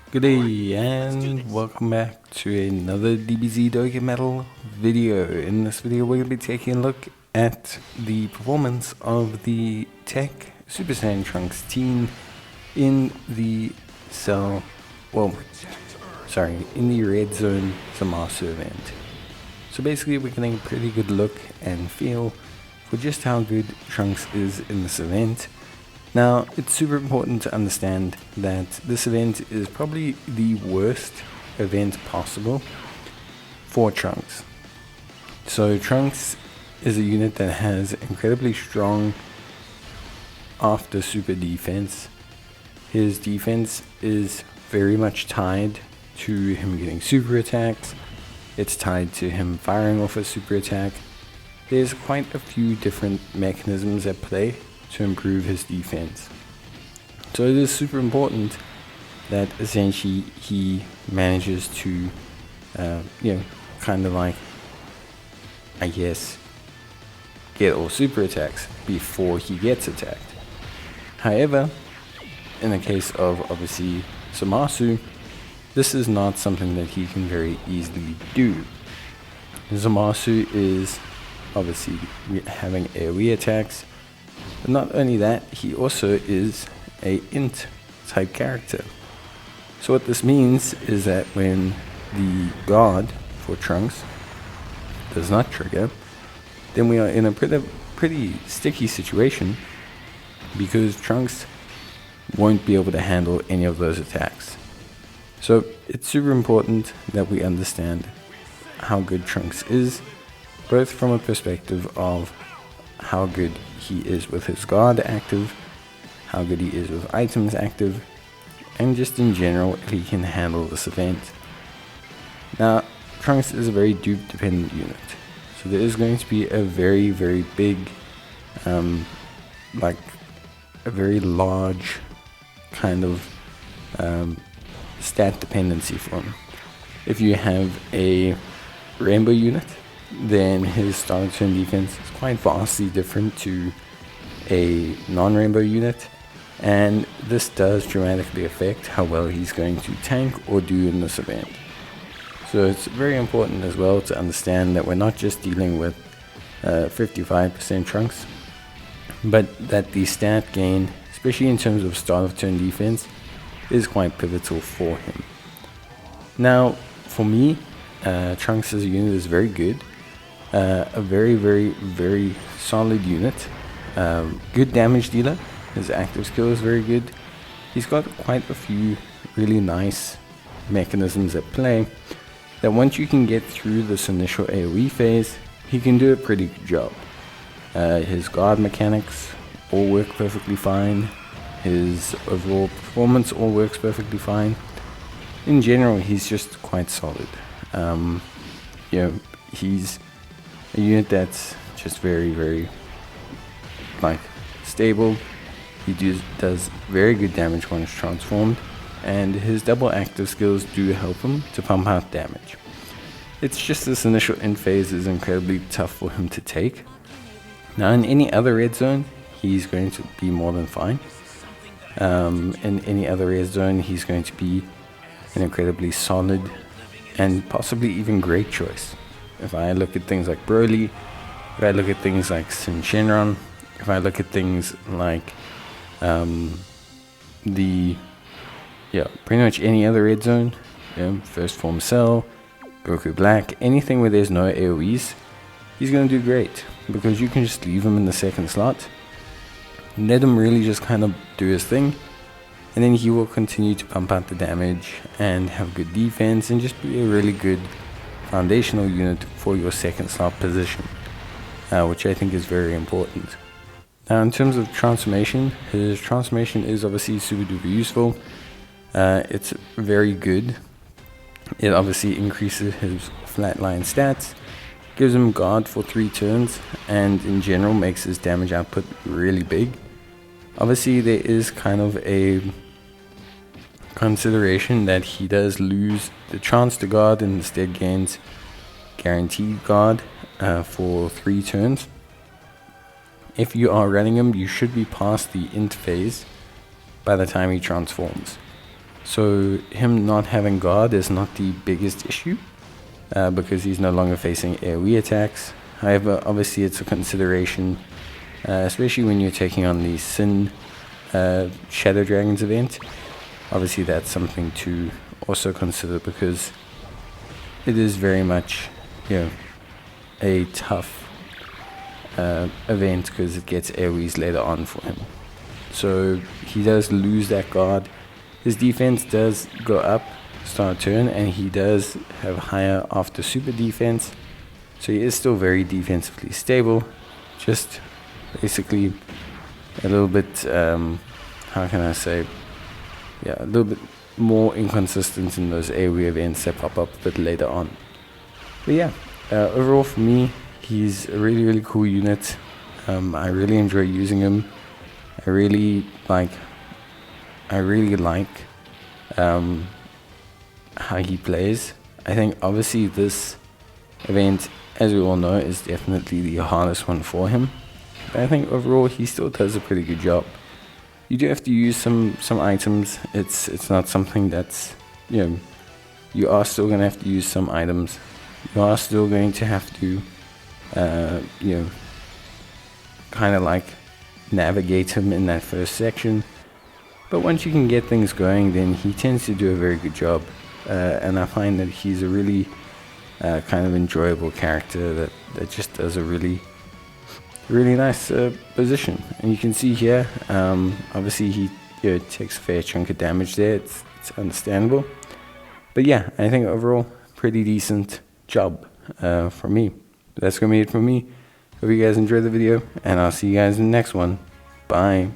Good day and welcome back to another DBZ Dokkan Metal video. In this video we're going to be taking a look at the performance of the TEQ Super Saiyan Trunks team in the in the Red Zone Zamasu event. So basically we're getting a pretty good look and feel for just how good Trunks is in this event. Now, it's super important to understand that this event is probably the worst event possible for Trunks. So Trunks is a unit that has incredibly strong after super defense. His defense is very much tied to him getting super attacks. It's tied to him firing off a super attack. There's quite a few different mechanisms at play to improve his defense. So it is super important that essentially he manages to, kind of like, I guess, get all super attacks before he gets attacked. However, in the case of obviously Zamasu, this is not something that he can very easily do. Zamasu is obviously having AoE attacks. But not only that, he also is a int type character. So what this means is that when the guard for Trunks does not trigger, then we are in a pretty sticky situation, because Trunks won't be able to handle any of those attacks. So it's super important that we understand how good Trunks is, both from a perspective of how good he is with his guard active, how good he is with items active, and just in general if he can handle this event. Now, Trunks is a very dupe dependent unit, so there is going to be a very big, like a very large kind of stat dependency for him. If you have a rainbow unit, then his start of turn defense is quite vastly different to a non-rainbow unit, and this does dramatically affect how well he's going to tank or do in this event. So it's very important as well to understand that we're not just dealing with 55% Trunks, but that the stat gain, especially in terms of start of turn defense, is quite pivotal for him. Now, for me, Trunks as a unit is very good. A very solid unit. Good damage dealer. His active skill is very good. He's got quite a few really nice mechanisms at play that once you can get through this initial AoE phase, he can do a pretty good job. His guard mechanics all work perfectly fine. His overall performance all works perfectly fine. In general, he's just quite solid. He's a unit that's just very like stable. He does very good damage when it's transformed, and his double active skills do help him to pump out damage. It's just this initial end phase is incredibly tough for him to take. Now in any other red zone, he's going to be more than fine. In any other red zone, he's going to be an incredibly solid and possibly even great choice. If I look at things like Broly, if I look at things like Shenron, if I look at things like pretty much any other red zone, First Form Cell, Goku Black, anything where there's no AoEs, he's going to do great, because you can just leave him in the second slot, let him really just kind of do his thing, and then he will continue to pump out the damage and have good defense and just be a really good foundational unit for your second slot position, which I think is very important. Now in terms of transformation, his transformation is obviously super duper useful. It's very good. It obviously increases his flatline stats, gives him guard for 3 turns, and in general makes his damage output really big. Obviously there is kind of a consideration that he does lose the chance to guard and instead gains guaranteed guard for 3 turns. If you are running him, you should be past the int phase by the time he transforms. So him not having guard is not the biggest issue, because he's no longer facing AoE attacks. However, obviously it's a consideration, especially when you're taking on the Sin Shadow Dragons event. Obviously that's something to also consider, because it is very much, a tough event, because it gets AoEs later on for him. So he does lose that guard. His defense does go up start turn, and he does have higher after super defense. So he is still very defensively stable, just basically a little bit, how can I say, a little bit more inconsistent in those AoE events that pop up a bit later on. But yeah, overall for me, he's a really, really cool unit. I really enjoy using him. I really like how he plays. I think obviously this event, as we all know, is definitely the hardest one for him. But I think overall he still does a pretty good job. You do have to use some items. It's not something that's, you are still going to have to use some items. You are still going to have to, kind of like navigate him in that first section. But once you can get things going, then he tends to do a very good job. And I find that he's a really kind of enjoyable character that just does a really, really nice position. And you can see here, obviously he takes a fair chunk of damage there. It's understandable. But yeah, I think overall, pretty decent job for me. That's going to be it for me. Hope you guys enjoyed the video, and I'll see you guys in the next one. Bye.